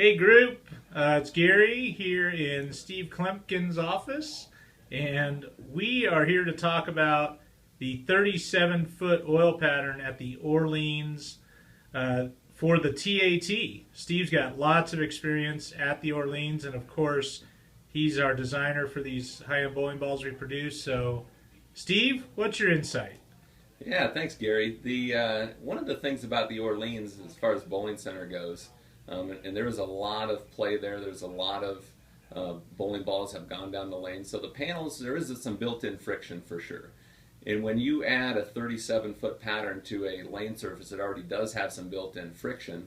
Hey group, it's Gary here in Steve Kloempken's office, and we are here to talk about the 37-foot oil pattern at the Orleans for the TAT. Steve's got lots of experience at the Orleans, and of course, he's our designer for these high-end bowling balls we produce. So, Steve, what's your insight? Yeah, thanks, Gary. The one of the things about the Orleans, as far as bowling center goes, and there was a lot of play there. There's a lot of bowling balls have gone down the lane. So the panels, there is some built-in friction for sure. And when you add a 37-foot pattern to a lane surface that already does have some built-in friction,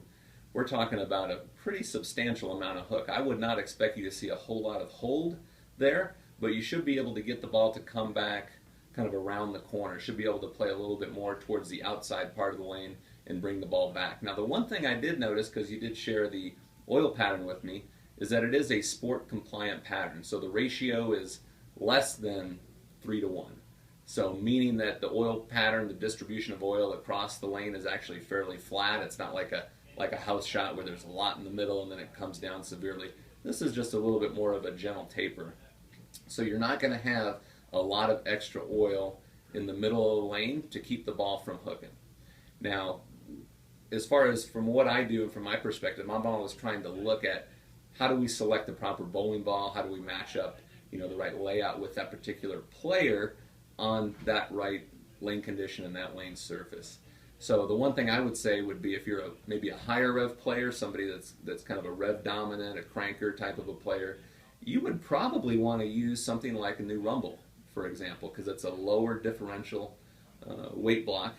we're talking about a pretty substantial amount of hook. I would not expect you to see a whole lot of hold there, but you should be able to get the ball to come back kind of around the corner. Should be able to play a little bit more towards the outside part of the lane and bring the ball back. Now, the one thing I did notice, because you did share the oil pattern with me, is that it is a sport compliant pattern. So the ratio is less than 3-to-1. So meaning that the oil pattern, the distribution of oil across the lane is actually fairly flat. It's not like a house shot where there's a lot in the middle and then it comes down severely. This is just a little bit more of a gentle taper. So you're not going to have a lot of extra oil in the middle of the lane to keep the ball from hooking. Now, as far as from what I do and from my perspective, my ball is trying to look at how do we select the proper bowling ball, how do we match up, the right layout with that particular player on that right lane condition and that lane surface. So the one thing I would say would be if you're maybe a higher rev player, somebody that's kind of a rev dominant, a cranker type of a player, you would probably want to use something like a new Rumble, for example, because it's a lower differential weight block.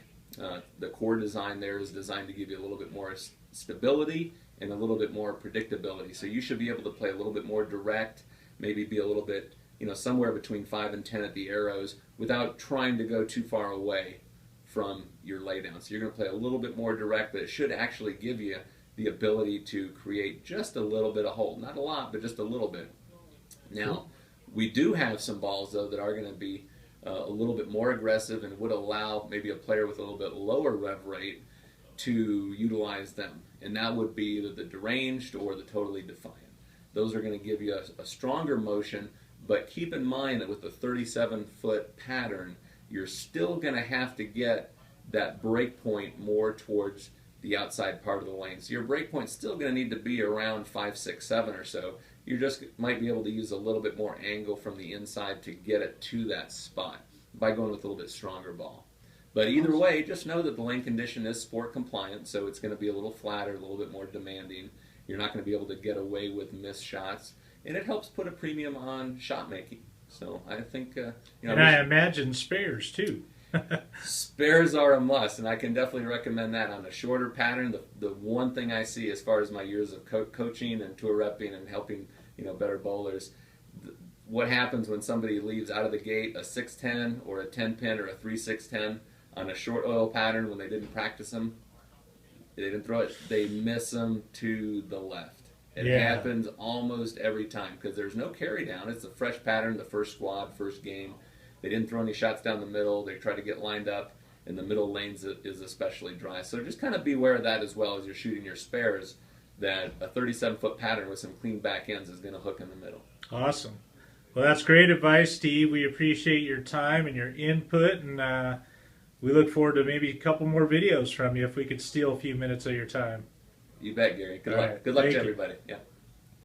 The core design there is designed to give you a little bit more stability and a little bit more predictability. So you should be able to play a little bit more direct, maybe be a little bit, somewhere between 5 and 10 at the arrows without trying to go too far away from your laydown. So you're going to play a little bit more direct, but it should actually give you the ability to create just a little bit of hold. Not a lot, but just a little bit. Now, we do have some balls, though, that are going to be a little bit more aggressive and would allow maybe a player with a little bit lower rev rate to utilize them. And that would be either the deranged or the totally defiant. Those are going to give you a stronger motion, but keep in mind that with the 37-foot pattern, you're still going to have to get that break point more towards the outside part of the lane. So your break point's still going to need to be around 5, 6, 7 or so. You just might be able to use a little bit more angle from the inside to get it to that spot by going with a little bit stronger ball. But either way, just know that the lane condition is sport compliant, so it's going to be a little flatter, a little bit more demanding. You're not going to be able to get away with missed shots, and it helps put a premium on shot making. So I think, and I imagine spares too. Spares are a must, and I can definitely recommend that on a shorter pattern. The one thing I see as far as my years of coaching and tour repping and helping better bowlers, what happens when somebody leaves out of the gate a 6-10 or a 10-pin or a 3-6-10 on a short oil pattern when they didn't practice them, they didn't throw it, they miss them to the left. It happens almost every time because there's no carry down. It's a fresh pattern, the first squad, first game. They didn't throw any shots down the middle. They try to get lined up, and the middle lanes is especially dry. So just kind of beware of that as well as you're shooting your spares, that a 37-foot pattern with some clean back ends is going to hook in the middle. Awesome. Well, that's great advice, Steve. We appreciate your time and your input, and we look forward to maybe a couple more videos from you if we could steal a few minutes of your time. You bet, Gary. Good luck. Right. Good luck Thank to you. everybody. Yeah.